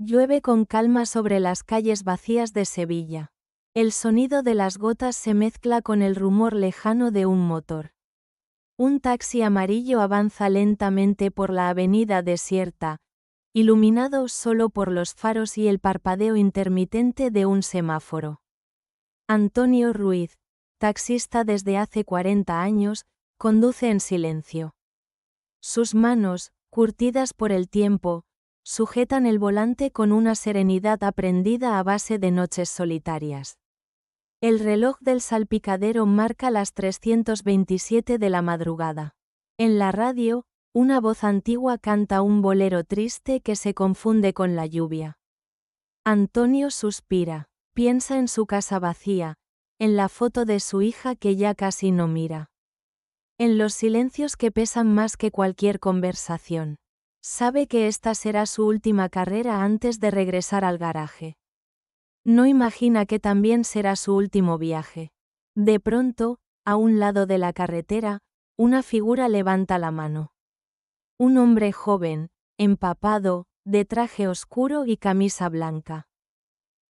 Llueve con calma sobre las calles vacías de Sevilla. El sonido de las gotas se mezcla con el rumor lejano de un motor. Un taxi amarillo avanza lentamente por la avenida desierta, iluminado solo por los faros y el parpadeo intermitente de un semáforo. Antonio Ruiz, taxista desde hace 40 años, conduce en silencio. Sus manos, curtidas por el tiempo, sujetan el volante con una serenidad aprendida a base de noches solitarias. El reloj del salpicadero marca las 327 de la madrugada. En la radio, una voz antigua canta un bolero triste que se confunde con la lluvia. Antonio suspira, piensa en su casa vacía, en la foto de su hija que ya casi no mira. En los silencios que pesan más que cualquier conversación. Sabe que esta será su última carrera antes de regresar al garaje. No imagina que también será su último viaje. De pronto, a un lado de la carretera, una figura levanta la mano. Un hombre joven, empapado, de traje oscuro y camisa blanca.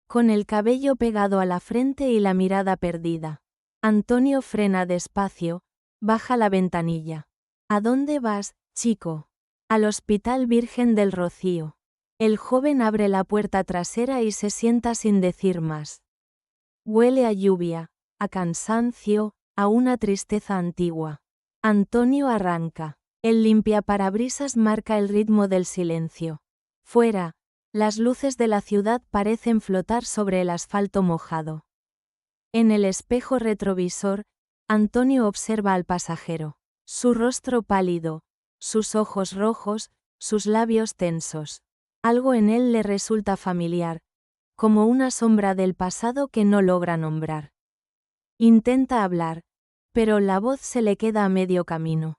Con el cabello pegado a la frente y la mirada perdida. Antonio frena despacio, baja la ventanilla. ¿A dónde vas, chico? Al Hospital Virgen del Rocío. El joven abre la puerta trasera y se sienta sin decir más. Huele a lluvia, a cansancio, a una tristeza antigua. Antonio arranca. El limpiaparabrisas marca el ritmo del silencio. Fuera, las luces de la ciudad parecen flotar sobre el asfalto mojado. En el espejo retrovisor, Antonio observa al pasajero. Su rostro pálido, sus ojos rojos, sus labios tensos. Algo en él le resulta familiar, como una sombra del pasado que no logra nombrar. Intenta hablar, pero la voz se le queda a medio camino.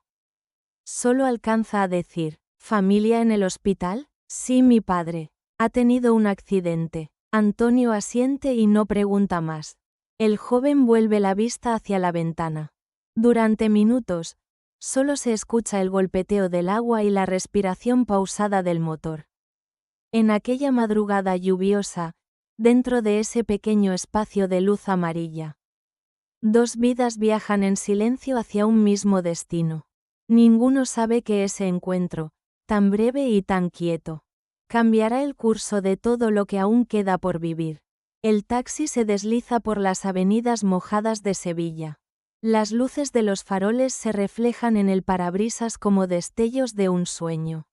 Solo alcanza a decir, ¿familia en el hospital? Sí, mi padre. Ha tenido un accidente. Antonio asiente y no pregunta más. El joven vuelve la vista hacia la ventana. Durante minutos, solo se escucha el golpeteo del agua y la respiración pausada del motor. En aquella madrugada lluviosa, dentro de ese pequeño espacio de luz amarilla. Dos vidas viajan en silencio hacia un mismo destino. Ninguno sabe que ese encuentro, tan breve y tan quieto, cambiará el curso de todo lo que aún queda por vivir. El taxi se desliza por las avenidas mojadas de Sevilla. Las luces de los faroles se reflejan en el parabrisas como destellos de un sueño.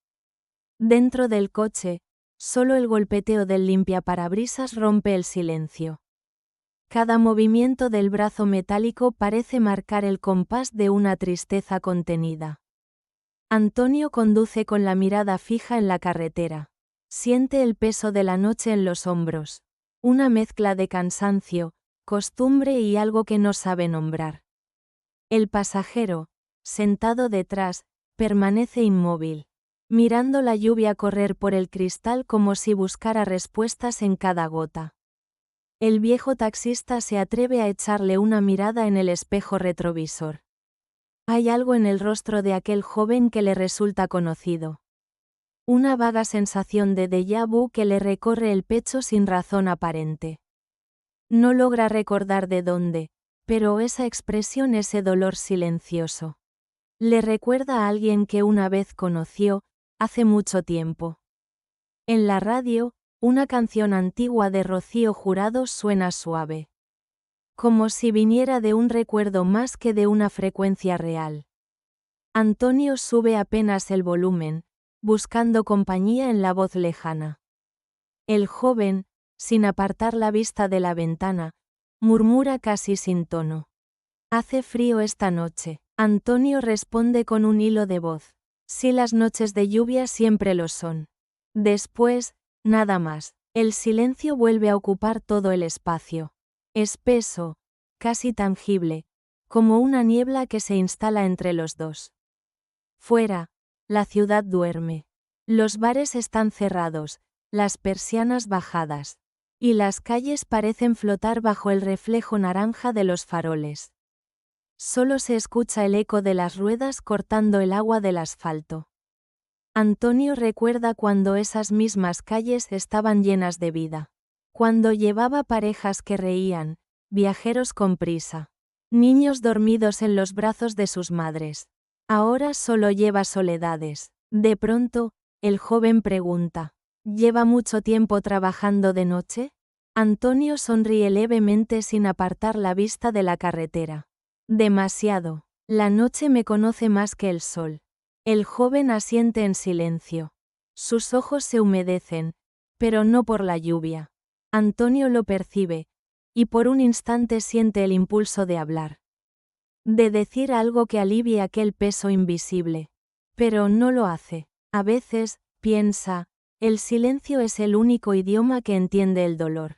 Dentro del coche, solo el golpeteo del limpiaparabrisas rompe el silencio. Cada movimiento del brazo metálico parece marcar el compás de una tristeza contenida. Antonio conduce con la mirada fija en la carretera. Siente el peso de la noche en los hombros. Una mezcla de cansancio, costumbre y algo que no sabe nombrar. El pasajero, sentado detrás, permanece inmóvil, mirando la lluvia correr por el cristal como si buscara respuestas en cada gota. El viejo taxista se atreve a echarle una mirada en el espejo retrovisor. Hay algo en el rostro de aquel joven que le resulta conocido. Una vaga sensación de déjà vu que le recorre el pecho sin razón aparente. No logra recordar de dónde, pero esa expresión, ese dolor silencioso, le recuerda a alguien que una vez conoció, hace mucho tiempo. En la radio, una canción antigua de Rocío Jurado suena suave. Como si viniera de un recuerdo más que de una frecuencia real. Antonio sube apenas el volumen, buscando compañía en la voz lejana. El joven, sin apartar la vista de la ventana, murmura casi sin tono. Hace frío esta noche. Antonio responde con un hilo de voz. Sí, las noches de lluvia siempre lo son. Después, nada más. El silencio vuelve a ocupar todo el espacio. Espeso, casi tangible, como una niebla que se instala entre los dos. Fuera, la ciudad duerme. Los bares están cerrados, las persianas bajadas, y las calles parecen flotar bajo el reflejo naranja de los faroles. Solo se escucha el eco de las ruedas cortando el agua del asfalto. Antonio recuerda cuando esas mismas calles estaban llenas de vida. Cuando llevaba parejas que reían, viajeros con prisa, niños dormidos en los brazos de sus madres. Ahora solo lleva soledades. De pronto, el joven pregunta, ¿lleva mucho tiempo trabajando de noche? Antonio sonríe levemente sin apartar la vista de la carretera. Demasiado. La noche me conoce más que el sol. El joven asiente en silencio. Sus ojos se humedecen, pero no por la lluvia. Antonio lo percibe, y por un instante siente el impulso de hablar. De decir algo que alivie aquel peso invisible. Pero no lo hace. A veces, piensa, el silencio es el único idioma que entiende el dolor.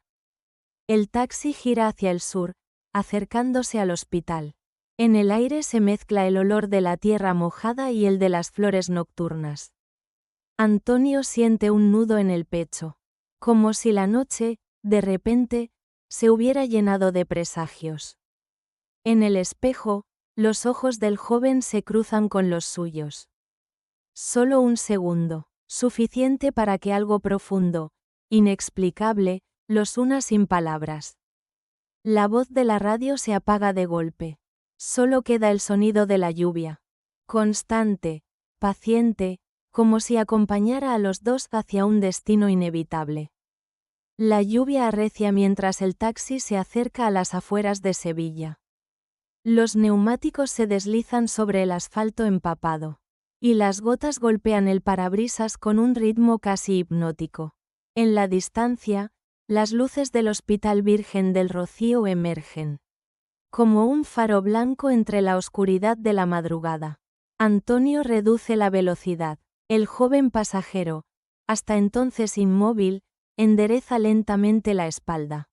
El taxi gira hacia el sur, acercándose al hospital. En el aire se mezcla el olor de la tierra mojada y el de las flores nocturnas. Antonio siente un nudo en el pecho. Como si la noche, de repente, se hubiera llenado de presagios. En el espejo, los ojos del joven se cruzan con los suyos. Solo un segundo, suficiente para que algo profundo, inexplicable, los una sin palabras. La voz de la radio se apaga de golpe. Solo queda el sonido de la lluvia. Constante, paciente, como si acompañara a los dos hacia un destino inevitable. La lluvia arrecia mientras el taxi se acerca a las afueras de Sevilla. Los neumáticos se deslizan sobre el asfalto empapado. Y las gotas golpean el parabrisas con un ritmo casi hipnótico. En la distancia, las luces del Hospital Virgen del Rocío emergen. Como un faro blanco entre la oscuridad de la madrugada. Antonio reduce la velocidad. El joven pasajero, hasta entonces inmóvil, endereza lentamente la espalda.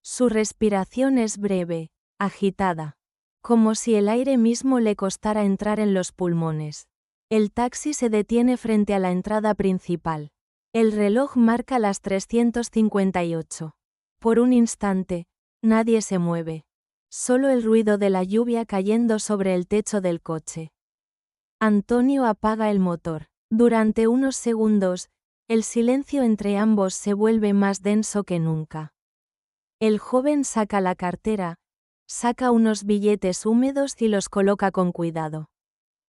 Su respiración es breve, agitada. Como si el aire mismo le costara entrar en los pulmones. El taxi se detiene frente a la entrada principal. El reloj marca las 358. Por un instante, nadie se mueve. Solo el ruido de la lluvia cayendo sobre el techo del coche. Antonio apaga el motor. Durante unos segundos, el silencio entre ambos se vuelve más denso que nunca. El joven saca la cartera, saca unos billetes húmedos y los coloca con cuidado.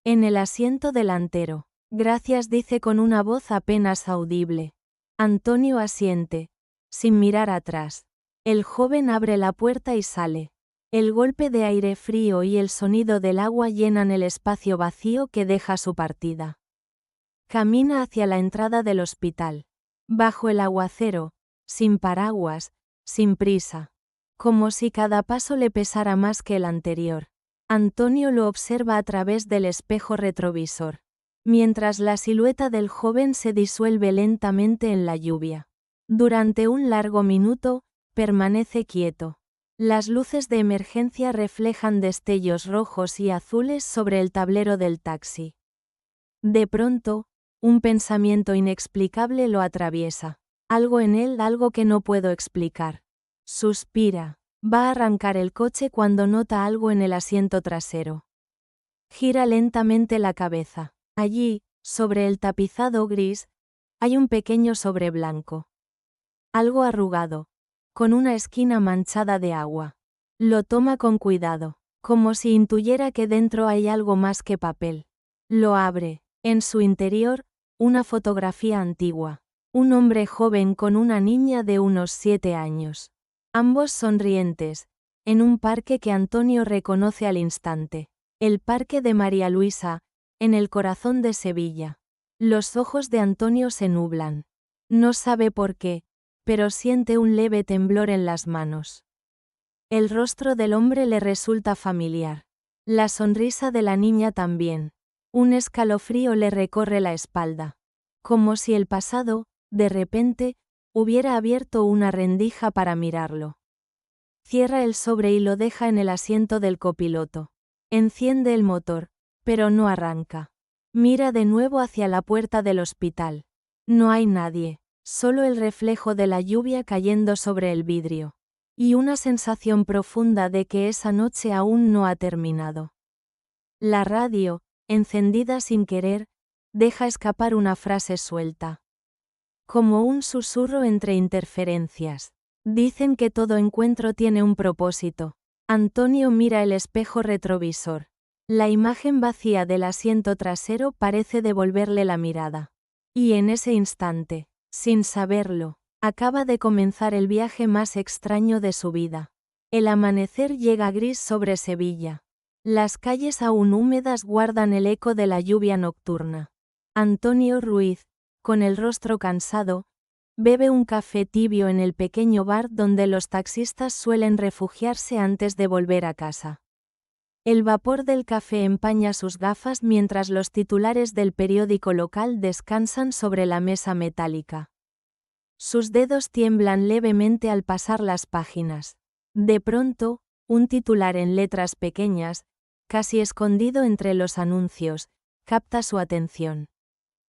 En el asiento delantero. Gracias, dice con una voz apenas audible. Antonio asiente, sin mirar atrás. El joven abre la puerta y sale. El golpe de aire frío y el sonido del agua llenan el espacio vacío que deja su partida. Camina hacia la entrada del hospital. Bajo el aguacero, sin paraguas, sin prisa. Como si cada paso le pesara más que el anterior. Antonio lo observa a través del espejo retrovisor. Mientras la silueta del joven se disuelve lentamente en la lluvia. Durante un largo minuto, permanece quieto. Las luces de emergencia reflejan destellos rojos y azules sobre el tablero del taxi. De pronto, un pensamiento inexplicable lo atraviesa. Algo en él, algo que no puedo explicar. Suspira. Va a arrancar el coche cuando nota algo en el asiento trasero. Gira lentamente la cabeza. Allí, sobre el tapizado gris, hay un pequeño sobre blanco. Algo arrugado, con una esquina manchada de agua. Lo toma con cuidado, como si intuyera que dentro hay algo más que papel. Lo abre. En su interior, una fotografía antigua. Un hombre joven con una niña de unos 7 años. Ambos sonrientes, en un parque que Antonio reconoce al instante. El Parque de María Luisa, en el corazón de Sevilla. Los ojos de Antonio se nublan. No sabe por qué, pero siente un leve temblor en las manos. El rostro del hombre le resulta familiar. La sonrisa de la niña también. Un escalofrío le recorre la espalda. Como si el pasado, de repente, hubiera abierto una rendija para mirarlo. Cierra el sobre y lo deja en el asiento del copiloto. Enciende el motor, pero no arranca. Mira de nuevo hacia la puerta del hospital. No hay nadie, solo el reflejo de la lluvia cayendo sobre el vidrio. Y una sensación profunda de que esa noche aún no ha terminado. La radio, encendida sin querer, Deja escapar una frase suelta. Como un susurro entre interferencias. Dicen que todo encuentro tiene un propósito. Antonio mira el espejo retrovisor. La imagen vacía del asiento trasero parece devolverle la mirada. Y en ese instante, sin saberlo, acaba de comenzar el viaje más extraño de su vida. El amanecer llega gris sobre Sevilla. Las calles aún húmedas guardan el eco de la lluvia nocturna. Antonio Ruiz, con el rostro cansado, bebe un café tibio en el pequeño bar donde los taxistas suelen refugiarse antes de volver a casa. El vapor del café empaña sus gafas mientras los titulares del periódico local descansan sobre la mesa metálica. Sus dedos tiemblan levemente al pasar las páginas. De pronto, un titular en letras pequeñas, casi escondido entre los anuncios, capta su atención.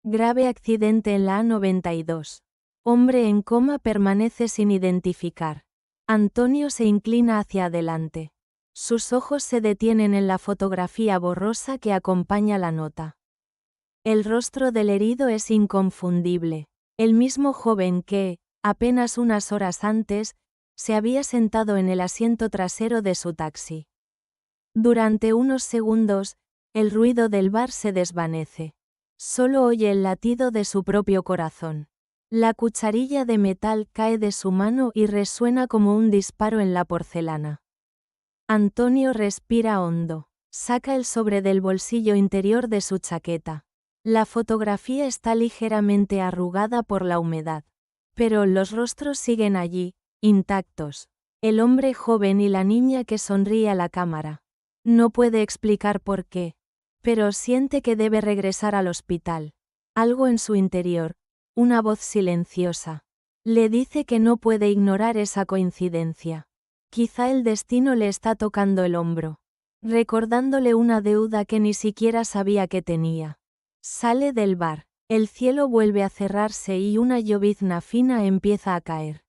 Grave accidente en la A92. Hombre en coma permanece sin identificar. Antonio se inclina hacia adelante. Sus ojos se detienen en la fotografía borrosa que acompaña la nota. El rostro del herido es inconfundible. El mismo joven que, apenas unas horas antes, se había sentado en el asiento trasero de su taxi. Durante unos segundos, el ruido del bar se desvanece. Solo oye el latido de su propio corazón. La cucharilla de metal cae de su mano y resuena como un disparo en la porcelana. Antonio respira hondo. Saca el sobre del bolsillo interior de su chaqueta. La fotografía está ligeramente arrugada por la humedad. Pero los rostros siguen allí, intactos. El hombre joven y la niña que sonríe a la cámara. No puede explicar por qué, pero siente que debe regresar al hospital. Algo en su interior, una voz silenciosa, le dice que no puede ignorar esa coincidencia. Quizá el destino le está tocando el hombro, recordándole una deuda que ni siquiera sabía que tenía. Sale del bar, el cielo vuelve a cerrarse y una llovizna fina empieza a caer.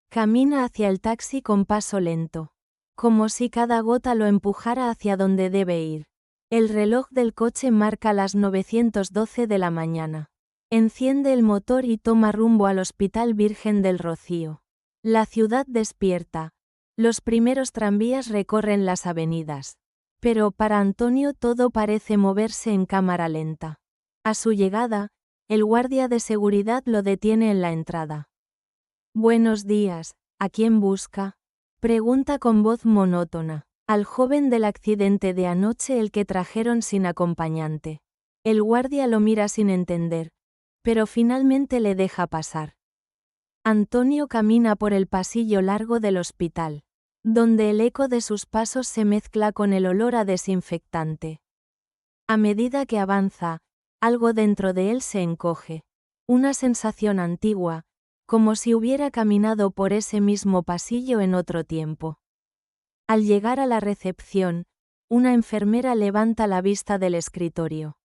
Camina hacia el taxi con paso lento, como si cada gota lo empujara hacia donde debe ir. El reloj del coche marca las 9:12 de la mañana. Enciende el motor y toma rumbo al Hospital Virgen del Rocío. La ciudad despierta. Los primeros tranvías recorren las avenidas. Pero para Antonio todo parece moverse en cámara lenta. A su llegada, el guardia de seguridad lo detiene en la entrada. «Buenos días, ¿a quién busca?», pregunta con voz monótona. Al joven del accidente de anoche, el que trajeron sin acompañante. El guardia lo mira sin entender, pero finalmente le deja pasar. Antonio camina por el pasillo largo del hospital, donde el eco de sus pasos se mezcla con el olor a desinfectante. A medida que avanza, algo dentro de él se encoge. Una sensación antigua, como si hubiera caminado por ese mismo pasillo en otro tiempo. Al llegar a la recepción, una enfermera levanta la vista del escritorio.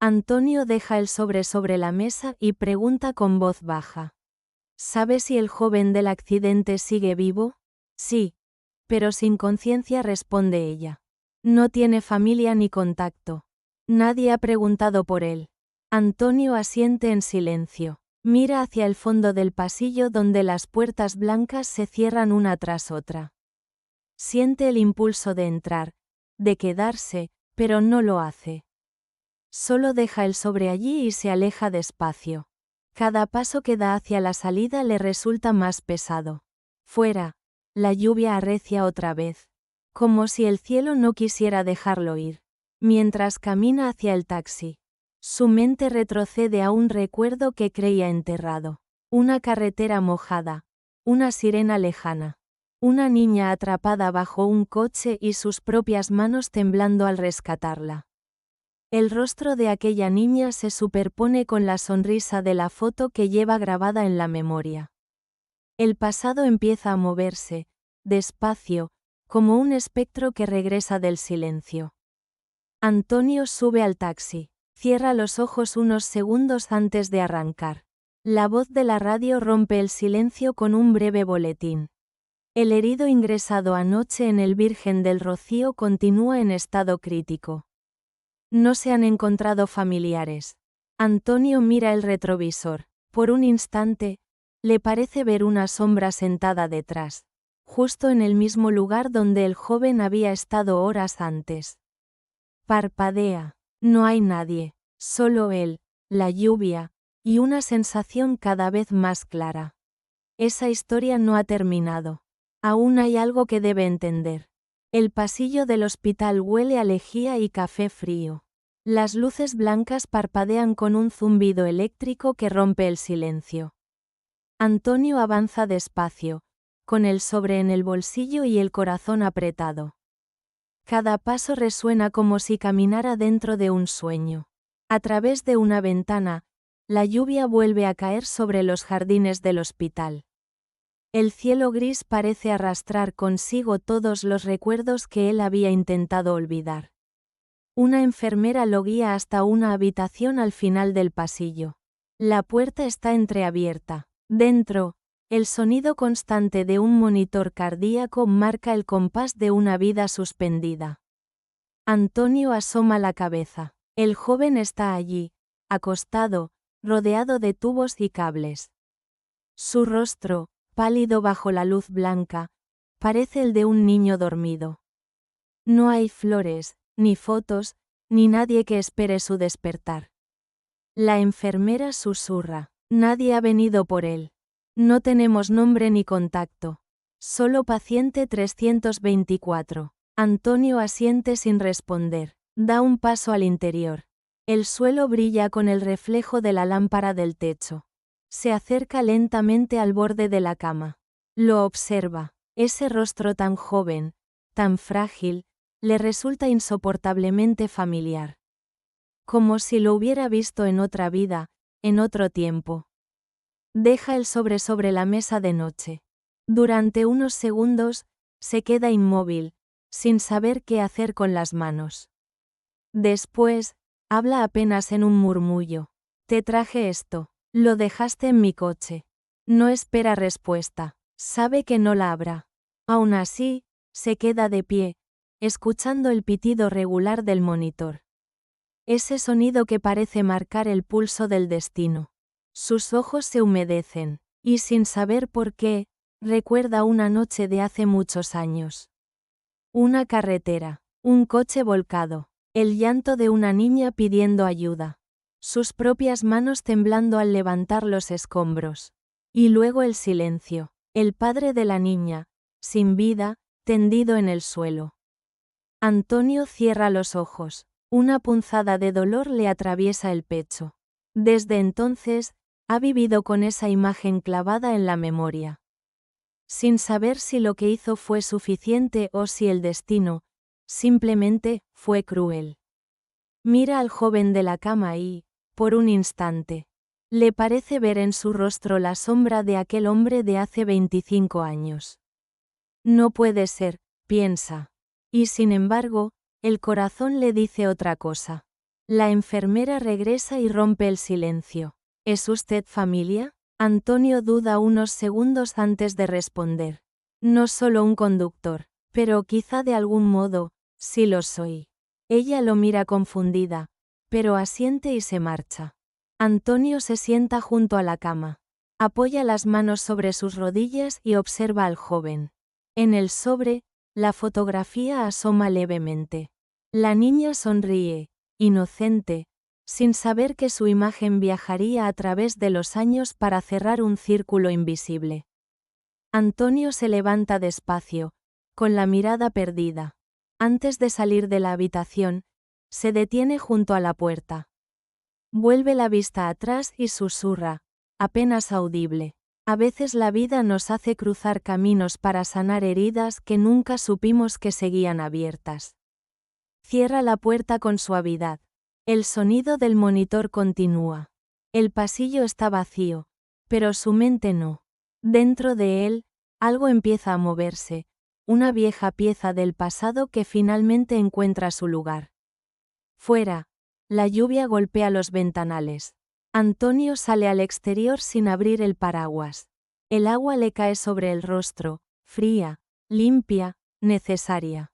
Antonio deja el sobre la mesa y pregunta con voz baja. ¿Sabe si el joven del accidente sigue vivo? Sí, pero sin conciencia, responde ella. No tiene familia ni contacto. Nadie ha preguntado por él. Antonio asiente en silencio. Mira hacia el fondo del pasillo donde las puertas blancas se cierran una tras otra. Siente el impulso de entrar, de quedarse, pero no lo hace. Solo deja el sobre allí y se aleja despacio. Cada paso que da hacia la salida le resulta más pesado. Fuera, la lluvia arrecia otra vez, como si el cielo no quisiera dejarlo ir. Mientras camina hacia el taxi, su mente retrocede a un recuerdo que creía enterrado. Una carretera mojada, una sirena lejana. Una niña atrapada bajo un coche y sus propias manos temblando al rescatarla. El rostro de aquella niña se superpone con la sonrisa de la foto que lleva grabada en la memoria. El pasado empieza a moverse, despacio, como un espectro que regresa del silencio. Antonio sube al taxi, cierra los ojos unos segundos antes de arrancar. La voz de la radio rompe el silencio con un breve boletín. El herido ingresado anoche en el Virgen del Rocío continúa en estado crítico. No se han encontrado familiares. Antonio mira el retrovisor. Por un instante, le parece ver una sombra sentada detrás, justo en el mismo lugar donde el joven había estado horas antes. Parpadea. No hay nadie, solo él, la lluvia, y una sensación cada vez más clara. Esa historia no ha terminado. Aún hay algo que debe entender. El pasillo del hospital huele a lejía y café frío. Las luces blancas parpadean con un zumbido eléctrico que rompe el silencio. Antonio avanza despacio, con el sobre en el bolsillo y el corazón apretado. Cada paso resuena como si caminara dentro de un sueño. A través de una ventana, la lluvia vuelve a caer sobre los jardines del hospital. El cielo gris parece arrastrar consigo todos los recuerdos que él había intentado olvidar. Una enfermera lo guía hasta una habitación al final del pasillo. La puerta está entreabierta. Dentro, el sonido constante de un monitor cardíaco marca el compás de una vida suspendida. Antonio asoma la cabeza. El joven está allí, acostado, rodeado de tubos y cables. Su rostro, pálido bajo la luz blanca, parece el de un niño dormido. No hay flores, ni fotos, ni nadie que espere su despertar. La enfermera susurra. Nadie ha venido por él. No tenemos nombre ni contacto. Solo paciente 324. Antonio asiente sin responder. Da un paso al interior. El suelo brilla con el reflejo de la lámpara del techo. Se acerca lentamente al borde de la cama. Lo observa. Ese rostro tan joven, tan frágil, le resulta insoportablemente familiar. Como si lo hubiera visto en otra vida, en otro tiempo. Deja el sobre la mesa de noche. Durante unos segundos, se queda inmóvil, sin saber qué hacer con las manos. Después, habla apenas en un murmullo. Te traje esto. Lo dejaste en mi coche. No espera respuesta. Sabe que no la habrá. Aún así, se queda de pie, escuchando el pitido regular del monitor. Ese sonido que parece marcar el pulso del destino. Sus ojos se humedecen, y sin saber por qué, recuerda una noche de hace muchos años. Una carretera, un coche volcado, el llanto de una niña pidiendo ayuda, sus propias manos temblando al levantar los escombros. Y luego el silencio, el padre de la niña, sin vida, tendido en el suelo. Antonio cierra los ojos. Una punzada de dolor le atraviesa el pecho. Desde entonces, ha vivido con esa imagen clavada en la memoria. Sin saber si lo que hizo fue suficiente o si el destino, simplemente, fue cruel. Mira al joven de la cama y, por un instante, le parece ver en su rostro la sombra de aquel hombre de hace 25 años. No puede ser, piensa. Y sin embargo, el corazón le dice otra cosa. La enfermera regresa y rompe el silencio. ¿Es usted familia? Antonio duda unos segundos antes de responder. No solo un conductor, pero quizá de algún modo, sí lo soy. Ella lo mira confundida, pero asiente y se marcha. Antonio se sienta junto a la cama. Apoya las manos sobre sus rodillas y observa al joven. En el sobre, la fotografía asoma levemente. La niña sonríe, inocente, sin saber que su imagen viajaría a través de los años para cerrar un círculo invisible. Antonio se levanta despacio, con la mirada perdida. Antes de salir de la habitación, se detiene junto a la puerta. Vuelve la vista atrás y susurra, apenas audible. A veces la vida nos hace cruzar caminos para sanar heridas que nunca supimos que seguían abiertas. Cierra la puerta con suavidad. El sonido del monitor continúa. El pasillo está vacío, pero su mente no. Dentro de él, algo empieza a moverse, una vieja pieza del pasado que finalmente encuentra su lugar. Fuera, la lluvia golpea los ventanales. Antonio sale al exterior sin abrir el paraguas. El agua le cae sobre el rostro, fría, limpia, necesaria.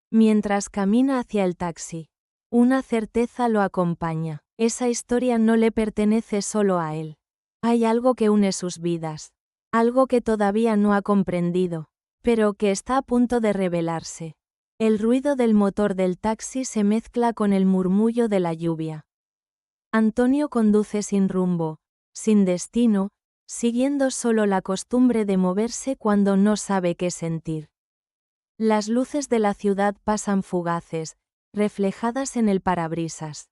Mientras camina hacia el taxi, Una certeza lo acompaña. Esa historia no le pertenece solo a él. Hay algo que une sus vidas. Algo que todavía no ha comprendido, pero que está a punto de revelarse. El ruido del motor del taxi se mezcla con el murmullo de la lluvia. Antonio conduce sin rumbo, sin destino, siguiendo solo la costumbre de moverse cuando no sabe qué sentir. Las luces de la ciudad pasan fugaces, reflejadas en el parabrisas.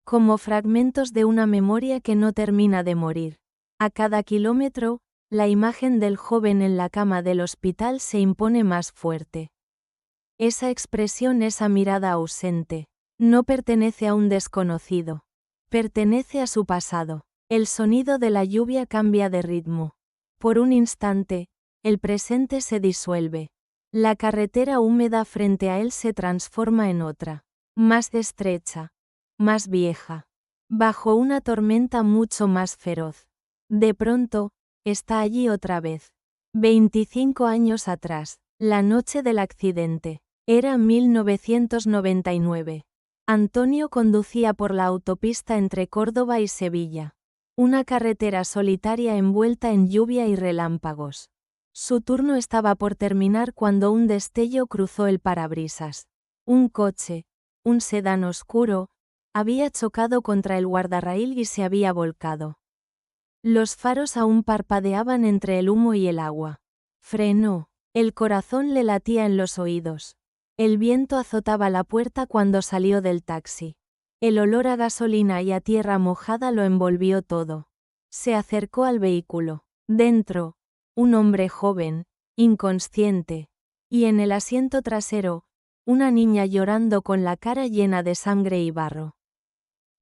Como fragmentos de una memoria que no termina de morir. A cada kilómetro, la imagen del joven en la cama del hospital se impone más fuerte. Esa expresión, esa mirada ausente, no pertenece a un desconocido. Pertenece a su pasado. El sonido de la lluvia cambia de ritmo. Por un instante, el presente se disuelve. La carretera húmeda frente a él se transforma en otra, más estrecha, más vieja, bajo una tormenta mucho más feroz. De pronto, está allí otra vez. 25 años atrás, la noche del accidente. Era 1999. Antonio conducía por la autopista entre Córdoba y Sevilla. Una carretera solitaria envuelta en lluvia y relámpagos. Su turno estaba por terminar cuando un destello cruzó el parabrisas. Un coche, un sedán oscuro, había chocado contra el guardarraíl y se había volcado. Los faros aún parpadeaban entre el humo y el agua. Frenó. El corazón le latía en los oídos. El viento azotaba la puerta cuando salió del taxi. El olor a gasolina y a tierra mojada lo envolvió todo. Se acercó al vehículo. Dentro, un hombre joven, inconsciente. Y en el asiento trasero, una niña llorando con la cara llena de sangre y barro.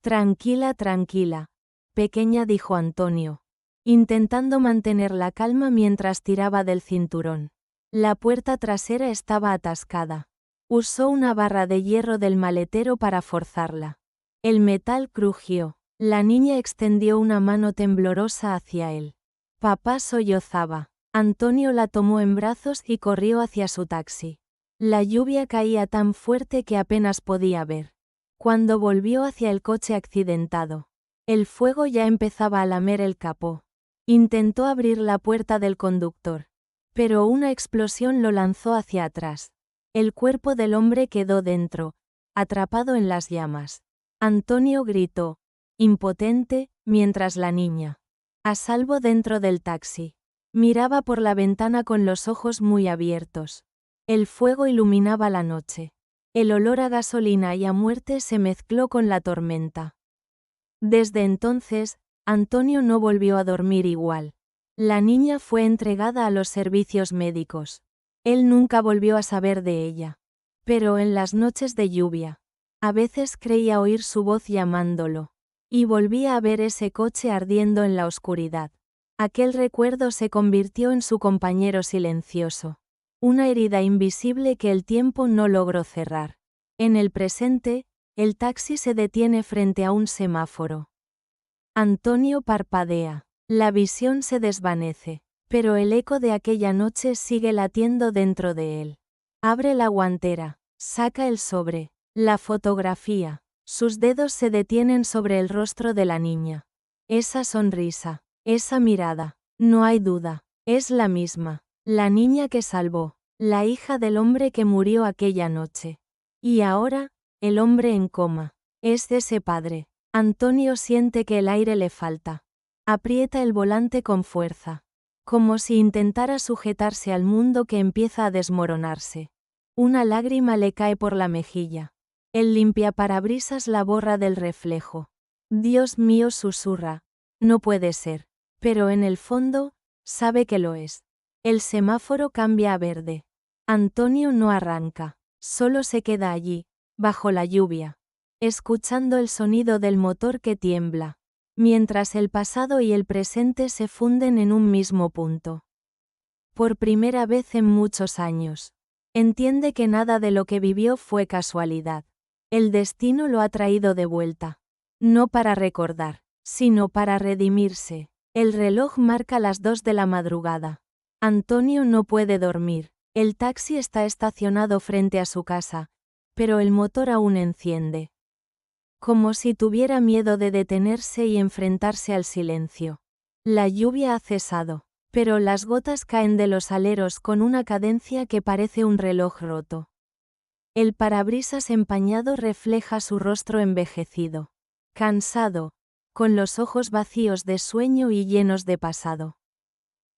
Tranquila, tranquila, pequeña, dijo Antonio, intentando mantener la calma mientras tiraba del cinturón. La puerta trasera estaba atascada. Usó una barra de hierro del maletero para forzarla. El metal crujió. La niña extendió una mano temblorosa hacia él. Papá sollozaba. Antonio la tomó en brazos y corrió hacia su taxi. La lluvia caía tan fuerte que apenas podía ver. Cuando volvió hacia el coche accidentado, el fuego ya empezaba a lamer el capó. Intentó abrir la puerta del conductor, pero una explosión lo lanzó hacia atrás. El cuerpo del hombre quedó dentro, atrapado en las llamas. Antonio gritó, impotente, mientras la niña, a salvo dentro del taxi, miraba por la ventana con los ojos muy abiertos. El fuego iluminaba la noche. El olor a gasolina y a muerte se mezcló con la tormenta. Desde entonces, Antonio no volvió a dormir igual. La niña fue entregada a los servicios médicos. Él nunca volvió a saber de ella. Pero en las noches de lluvia, a veces creía oír su voz llamándolo. Y volvía a ver ese coche ardiendo en la oscuridad. Aquel recuerdo se convirtió en su compañero silencioso. Una herida invisible que el tiempo no logró cerrar. En el presente, el taxi se detiene frente a un semáforo. Antonio parpadea. La visión se desvanece. Pero el eco de aquella noche sigue latiendo dentro de él. Abre la guantera, saca el sobre, la fotografía. Sus dedos se detienen sobre el rostro de la niña. Esa sonrisa, esa mirada, no hay duda, es la misma. La niña que salvó, la hija del hombre que murió aquella noche. Y ahora, el hombre en coma, es ese padre. Antonio siente que el aire le falta. Aprieta el volante con fuerza. Como si intentara sujetarse al mundo que empieza a desmoronarse. Una lágrima le cae por la mejilla. El limpiaparabrisas la borra del reflejo. Dios mío, susurra. No puede ser. Pero en el fondo, sabe que lo es. El semáforo cambia a verde. Antonio no arranca. Solo se queda allí, bajo la lluvia, escuchando el sonido del motor que tiembla. Mientras el pasado y el presente se funden en un mismo punto. Por primera vez en muchos años, entiende que nada de lo que vivió fue casualidad. El destino lo ha traído de vuelta. No para recordar, sino para redimirse. El reloj marca las 2 de la madrugada. Antonio no puede dormir. El taxi está estacionado frente a su casa, pero el motor aún enciende. Como si tuviera miedo de detenerse y enfrentarse al silencio. La lluvia ha cesado, pero las gotas caen de los aleros con una cadencia que parece un reloj roto. El parabrisas empañado refleja su rostro envejecido. Cansado, con los ojos vacíos de sueño y llenos de pasado.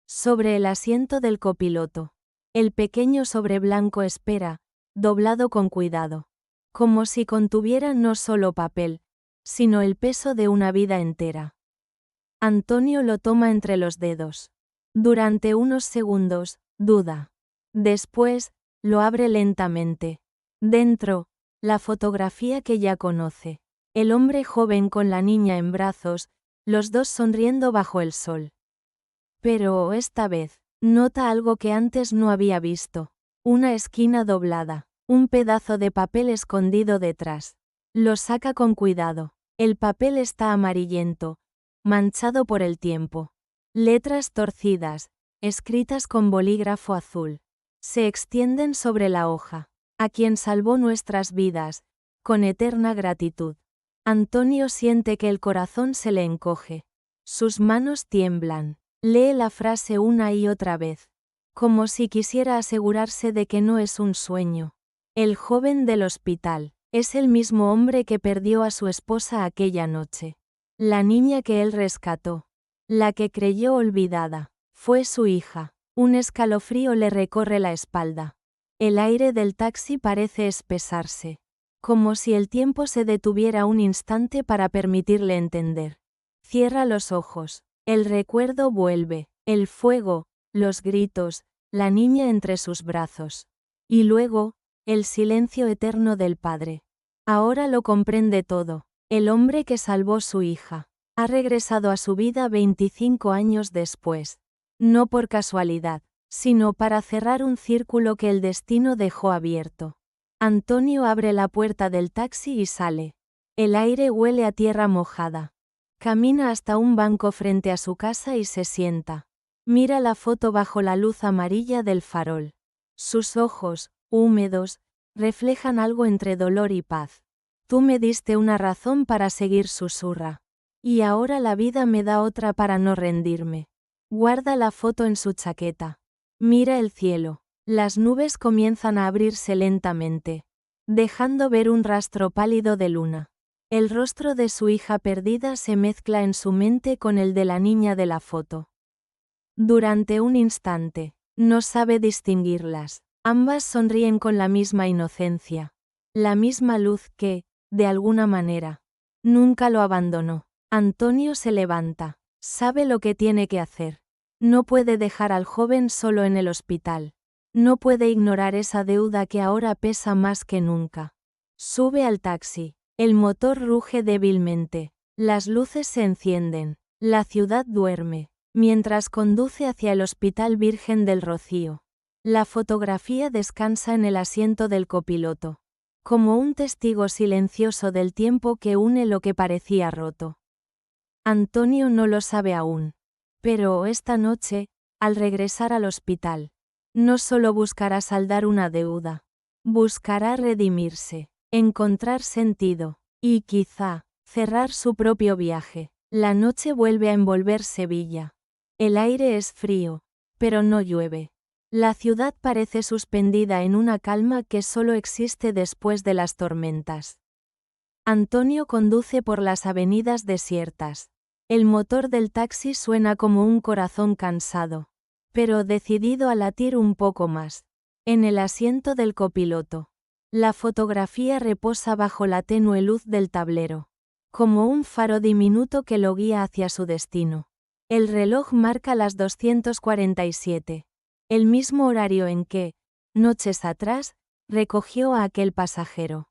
Sobre el asiento del copiloto. El pequeño sobre blanco espera, doblado con cuidado. Como si contuviera no solo papel, sino el peso de una vida entera. Antonio lo toma entre los dedos. Durante unos segundos, duda. Después, lo abre lentamente. Dentro, la fotografía que ya conoce. El hombre joven con la niña en brazos, los dos sonriendo bajo el sol. Pero esta vez, nota algo que antes no había visto. Una esquina doblada, un pedazo de papel escondido detrás. Lo saca con cuidado. El papel está amarillento, manchado por el tiempo. Letras torcidas, escritas con bolígrafo azul. Se extienden sobre la hoja. A quien salvó nuestras vidas, con eterna gratitud. Antonio siente que el corazón se le encoge. Sus manos tiemblan. Lee la frase una y otra vez. Como si quisiera asegurarse de que no es un sueño. El joven del hospital. Es el mismo hombre que perdió a su esposa aquella noche. La niña que él rescató. La que creyó olvidada. Fue su hija. Un escalofrío le recorre la espalda. El aire del taxi parece espesarse. Como si el tiempo se detuviera un instante para permitirle entender. Cierra los ojos. El recuerdo vuelve. El fuego, los gritos, la niña entre sus brazos. Y luego, el silencio eterno del padre. Ahora lo comprende todo. El hombre que salvó su hija. Ha regresado a su vida 25 años después. No por casualidad, sino para cerrar un círculo que el destino dejó abierto. Antonio abre la puerta del taxi y sale. El aire huele a tierra mojada. Camina hasta un banco frente a su casa y se sienta. Mira la foto bajo la luz amarilla del farol. Sus ojos, húmedos, reflejan algo entre dolor y paz. Tú me diste una razón para seguir, susurra. Y ahora la vida me da otra para no rendirme. Guarda la foto en su chaqueta. Mira el cielo. Las nubes comienzan a abrirse lentamente, dejando ver un rastro pálido de luna. El rostro de su hija perdida se mezcla en su mente con el de la niña de la foto. Durante un instante, no sabe distinguirlas. Ambas sonríen con la misma inocencia. La misma luz que, de alguna manera, nunca lo abandonó. Antonio se levanta. Sabe lo que tiene que hacer. No puede dejar al joven solo en el hospital. No puede ignorar esa deuda que ahora pesa más que nunca. Sube al taxi. El motor ruge débilmente. Las luces se encienden. La ciudad duerme. Mientras conduce hacia el Hospital Virgen del Rocío. La fotografía descansa en el asiento del copiloto. Como un testigo silencioso del tiempo que une lo que parecía roto. Antonio no lo sabe aún. Pero esta noche, al regresar al hospital, no solo buscará saldar una deuda. Buscará redimirse, encontrar sentido, y quizá, cerrar su propio viaje. La noche vuelve a envolver Sevilla. El aire es frío, pero no llueve. La ciudad parece suspendida en una calma que solo existe después de las tormentas. Antonio conduce por las avenidas desiertas. El motor del taxi suena como un corazón cansado, pero decidido a latir un poco más. En el asiento del copiloto. La fotografía reposa bajo la tenue luz del tablero, como un faro diminuto que lo guía hacia su destino. El reloj marca las 2:47, el mismo horario en que, noches atrás, recogió a aquel pasajero.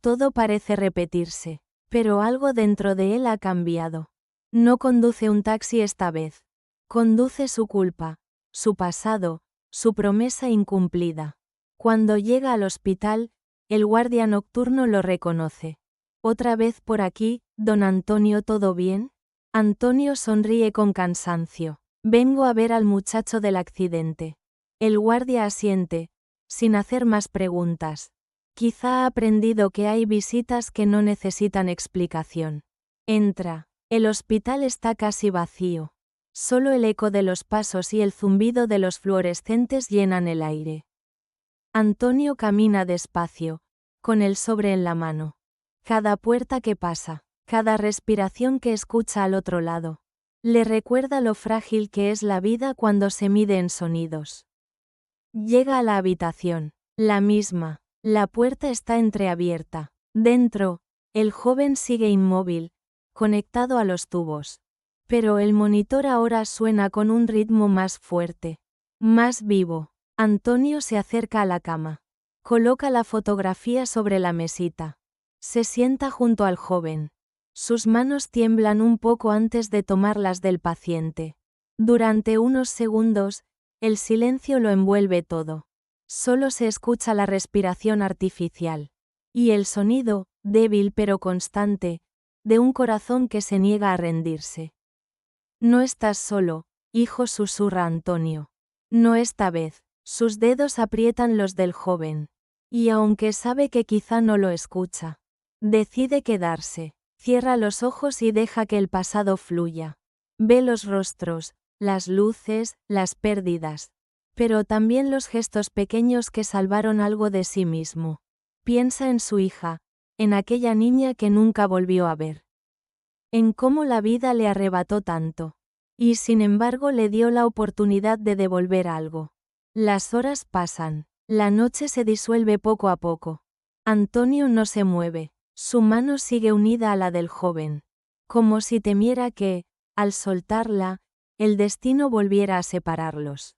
Todo parece repetirse, pero algo dentro de él ha cambiado. No conduce un taxi esta vez. Conduce su culpa, su pasado, su promesa incumplida. Cuando llega al hospital, el guardia nocturno lo reconoce. ¿Otra vez por aquí, don Antonio, todo bien? Antonio sonríe con cansancio. Vengo a ver al muchacho del accidente. El guardia asiente, sin hacer más preguntas. Quizá ha aprendido que hay visitas que no necesitan explicación. Entra. El hospital está casi vacío. Solo el eco de los pasos y el zumbido de los fluorescentes llenan el aire. Antonio camina despacio, con el sobre en la mano. Cada puerta que pasa, cada respiración que escucha al otro lado, le recuerda lo frágil que es la vida cuando se mide en sonidos. Llega a la habitación, la misma. La puerta está entreabierta. Dentro, el joven sigue inmóvil, conectado a los tubos. Pero el monitor ahora suena con un ritmo más fuerte, más vivo. Antonio se acerca a la cama. Coloca la fotografía sobre la mesita. Se sienta junto al joven. Sus manos tiemblan un poco antes de tomarlas del paciente. Durante unos segundos, el silencio lo envuelve todo. Solo se escucha la respiración artificial. Y el sonido, débil pero constante, de un corazón que se niega a rendirse. No estás solo, hijo, susurra Antonio. No esta vez. Sus dedos aprietan los del joven. Y aunque sabe que quizá no lo escucha, decide quedarse. Cierra los ojos y deja que el pasado fluya. Ve los rostros, las luces, las pérdidas. Pero también los gestos pequeños que salvaron algo de sí mismo. Piensa en su hija, en aquella niña que nunca volvió a ver. En cómo la vida le arrebató tanto. Y sin embargo le dio la oportunidad de devolver algo. Las horas pasan. La noche se disuelve poco a poco. Antonio no se mueve. Su mano sigue unida a la del joven. Como si temiera que, al soltarla, el destino volviera a separarlos.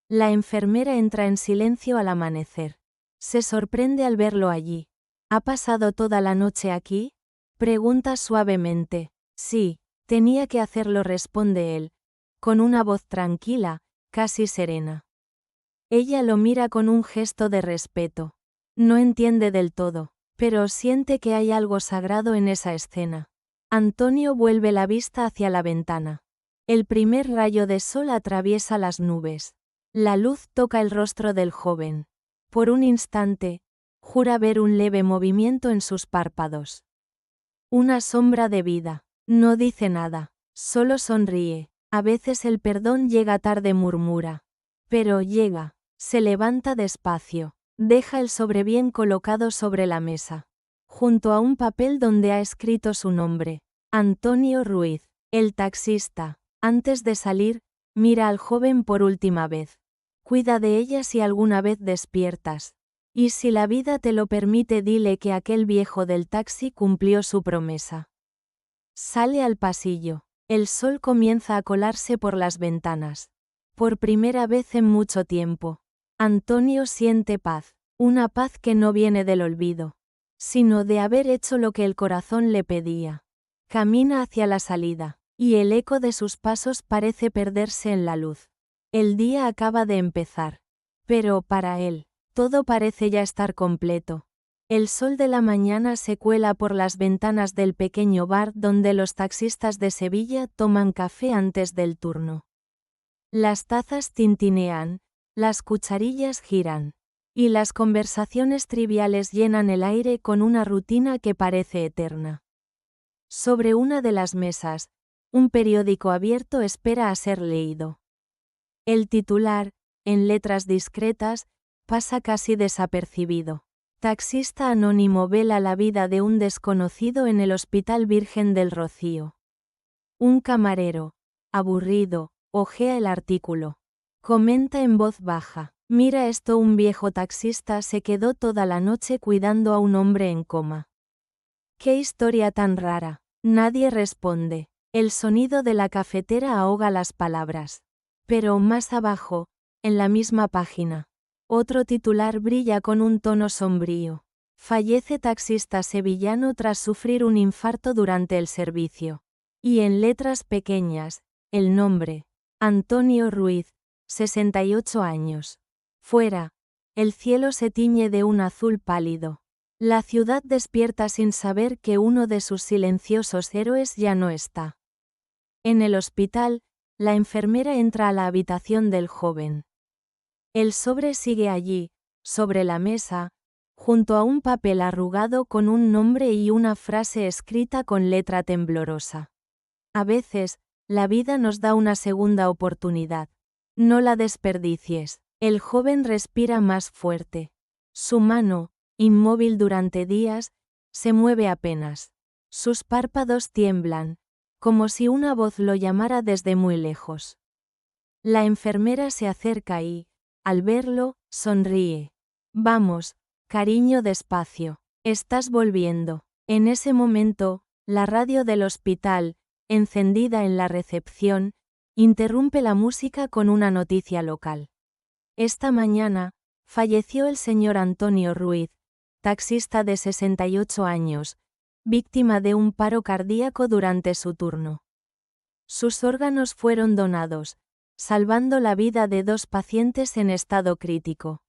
La enfermera entra en silencio al amanecer. Se sorprende al verlo allí. ¿Ha pasado toda la noche aquí? Pregunta suavemente. Sí, tenía que hacerlo, responde él, con una voz tranquila, casi serena. Ella lo mira con un gesto de respeto. No entiende del todo, pero siente que hay algo sagrado en esa escena. Antonio vuelve la vista hacia la ventana. El primer rayo de sol atraviesa las nubes. La luz toca el rostro del joven. Por un instante, jura ver un leve movimiento en sus párpados. Una sombra de vida. No dice nada, solo sonríe. A veces el perdón llega tarde, murmura. Pero llega. Se levanta despacio. Deja el sobre bien colocado sobre la mesa. Junto a un papel donde ha escrito su nombre. Antonio Ruiz, el taxista. Antes de salir, mira al joven por última vez. Cuida de ella si alguna vez despiertas. Y si la vida te lo permite, dile que aquel viejo del taxi cumplió su promesa. Sale al pasillo. El sol comienza a colarse por las ventanas. Por primera vez en mucho tiempo, Antonio siente paz. Una paz que no viene del olvido, sino de haber hecho lo que el corazón le pedía. Camina hacia la salida, y el eco de sus pasos parece perderse en la luz. El día acaba de empezar. Pero para él, todo parece ya estar completo. El sol de la mañana se cuela por las ventanas del pequeño bar donde los taxistas de Sevilla toman café antes del turno. Las tazas tintinean, las cucharillas giran, y las conversaciones triviales llenan el aire con una rutina que parece eterna. Sobre una de las mesas, un periódico abierto espera a ser leído. El titular, en letras discretas, pasa casi desapercibido. Taxista anónimo vela la vida de un desconocido en el Hospital Virgen del Rocío. Un camarero, aburrido, hojea el artículo. Comenta en voz baja. Mira esto, un viejo taxista se quedó toda la noche cuidando a un hombre en coma. ¡Qué historia tan rara! Nadie responde. El sonido de la cafetera ahoga las palabras. Pero más abajo, en la misma página, otro titular brilla con un tono sombrío. Fallece taxista sevillano tras sufrir un infarto durante el servicio. Y en letras pequeñas, el nombre, Antonio Ruiz, 68 años. Fuera, el cielo se tiñe de un azul pálido. La ciudad despierta sin saber que uno de sus silenciosos héroes ya no está. En el hospital, la enfermera entra a la habitación del joven. El sobre sigue allí, sobre la mesa, junto a un papel arrugado con un nombre y una frase escrita con letra temblorosa. A veces, la vida nos da una segunda oportunidad. No la desperdicies. El joven respira más fuerte. Su mano, inmóvil durante días, se mueve apenas. Sus párpados tiemblan, como si una voz lo llamara desde muy lejos. La enfermera se acerca y, al verlo, sonríe. Vamos, cariño, despacio. Estás volviendo. En ese momento, la radio del hospital, encendida en la recepción, interrumpe la música con una noticia local. Esta mañana, falleció el señor Antonio Ruiz, taxista de 68 años, víctima de un paro cardíaco durante su turno. Sus órganos fueron donados, salvando la vida de 2 pacientes en estado crítico.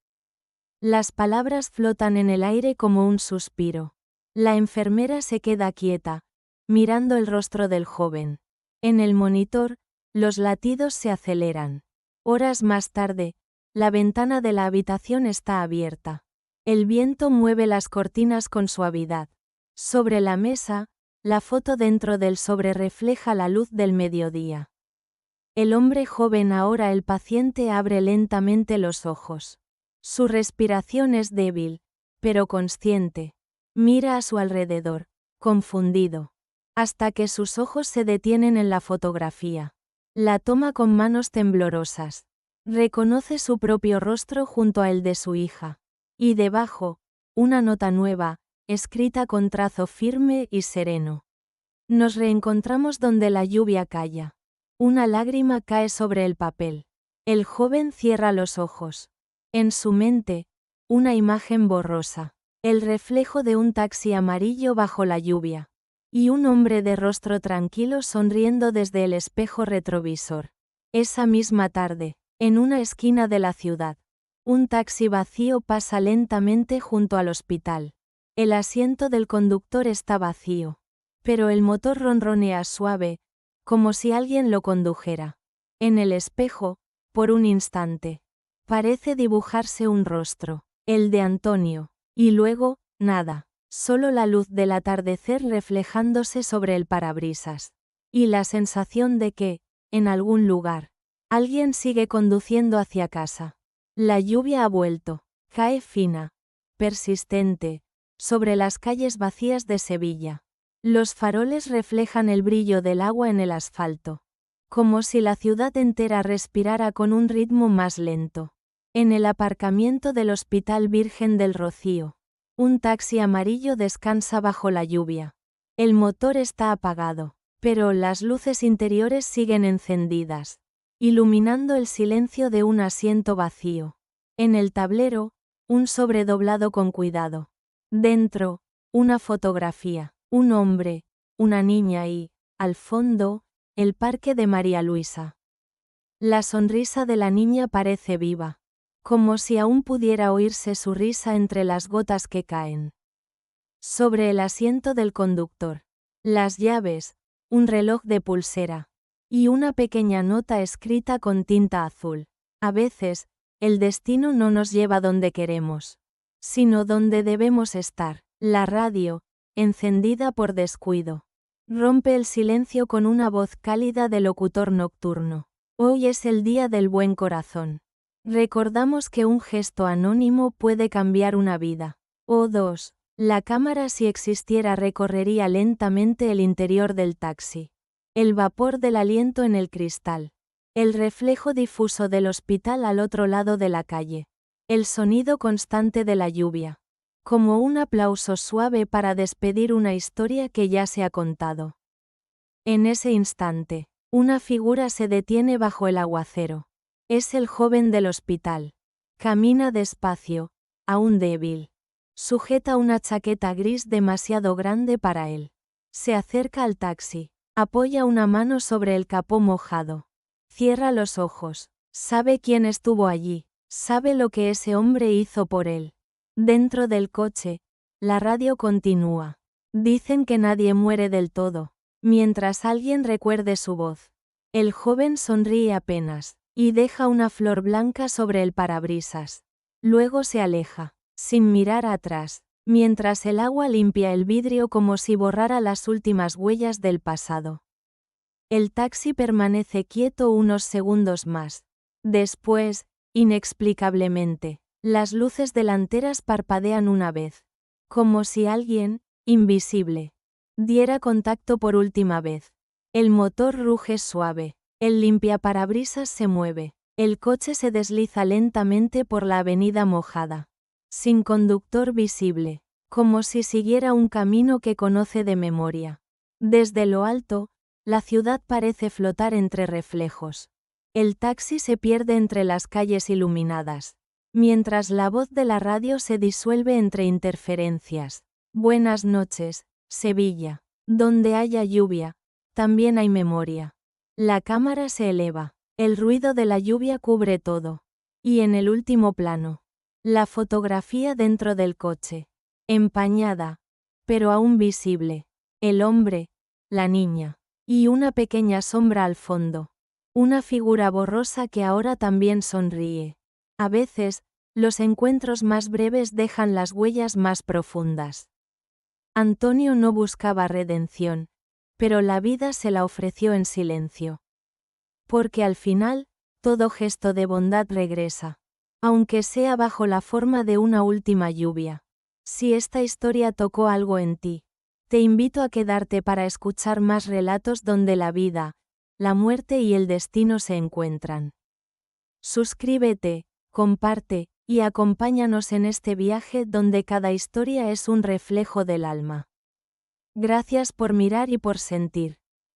Las palabras flotan en el aire como un suspiro. La enfermera se queda quieta, mirando el rostro del joven. En el monitor, los latidos se aceleran. Horas más tarde, la ventana de la habitación está abierta. El viento mueve las cortinas con suavidad. Sobre la mesa, la foto dentro del sobre refleja la luz del mediodía. El hombre joven, ahora el paciente, abre lentamente los ojos. Su respiración es débil, pero consciente. Mira a su alrededor, confundido, hasta que sus ojos se detienen en la fotografía. La toma con manos temblorosas. Reconoce su propio rostro junto a el de su hija. Y debajo, una nota nueva, escrita con trazo firme y sereno. Nos reencontramos donde la lluvia calla. Una lágrima cae sobre el papel. El joven cierra los ojos. En su mente, una imagen borrosa. El reflejo de un taxi amarillo bajo la lluvia. Y un hombre de rostro tranquilo sonriendo desde el espejo retrovisor. Esa misma tarde, en una esquina de la ciudad, un taxi vacío pasa lentamente junto al hospital. El asiento del conductor está vacío, pero el motor ronronea suave, como si alguien lo condujera. En el espejo, por un instante, parece dibujarse un rostro, el de Antonio, y luego, nada, solo la luz del atardecer reflejándose sobre el parabrisas. Y la sensación de que, en algún lugar, alguien sigue conduciendo hacia casa. La lluvia ha vuelto, cae fina, persistente, sobre las calles vacías de Sevilla. Los faroles reflejan el brillo del agua en el asfalto, como si la ciudad entera respirara con un ritmo más lento. En el aparcamiento del Hospital Virgen del Rocío, un taxi amarillo descansa bajo la lluvia. El motor está apagado, pero las luces interiores siguen encendidas, iluminando el silencio de un asiento vacío. En el tablero, un sobre doblado con cuidado. Dentro, una fotografía, un hombre, una niña y, al fondo, el parque de María Luisa. La sonrisa de la niña parece viva, como si aún pudiera oírse su risa entre las gotas que caen. Sobre el asiento del conductor, las llaves, un reloj de pulsera, y una pequeña nota escrita con tinta azul. A veces, el destino no nos lleva donde queremos, sino donde debemos estar. La radio, encendida por descuido, rompe el silencio con una voz cálida de locutor nocturno. Hoy es el día del buen corazón. Recordamos que un gesto anónimo puede cambiar una vida. O dos, la cámara, si existiera, recorrería lentamente el interior del taxi. El vapor del aliento en el cristal. El reflejo difuso del hospital al otro lado de la calle. El sonido constante de la lluvia. Como un aplauso suave para despedir una historia que ya se ha contado. En ese instante, una figura se detiene bajo el aguacero. Es el joven del hospital. Camina despacio, aún débil. Sujeta una chaqueta gris demasiado grande para él. Se acerca al taxi. Apoya una mano sobre el capó mojado. Cierra los ojos. Sabe quién estuvo allí. Sabe lo que ese hombre hizo por él. Dentro del coche, la radio continúa. Dicen que nadie muere del todo, mientras alguien recuerde su voz. El joven sonríe apenas, y deja una flor blanca sobre el parabrisas. Luego se aleja. sin mirar atrás, mientras el agua limpia el vidrio como si borrara las últimas huellas del pasado. El taxi permanece quieto unos segundos más. Después, inexplicablemente, las luces delanteras parpadean una vez, como si alguien, invisible, diera contacto por última vez. El motor ruge suave, el limpiaparabrisas se mueve, el coche se desliza lentamente por la avenida mojada, sin conductor visible, como si siguiera un camino que conoce de memoria. Desde lo alto, la ciudad parece flotar entre reflejos. El taxi se pierde entre las calles iluminadas, mientras la voz de la radio se disuelve entre interferencias. Buenas noches, Sevilla. Donde haya lluvia, también hay memoria. La cámara se eleva, el ruido de la lluvia cubre todo. Y en el último plano, la fotografía dentro del coche, empañada, pero aún visible, el hombre, la niña, y una pequeña sombra al fondo. Una figura borrosa que ahora también sonríe. A veces, los encuentros más breves dejan las huellas más profundas. Antonio no buscaba redención, pero la vida se la ofreció en silencio. Porque al final, todo gesto de bondad regresa, aunque sea bajo la forma de una última lluvia. Si esta historia tocó algo en ti, te invito a quedarte para escuchar más relatos donde la vida, la muerte y el destino se encuentran. Suscríbete, comparte, y acompáñanos en este viaje donde cada historia es un reflejo del alma. Gracias por mirar y por sentir.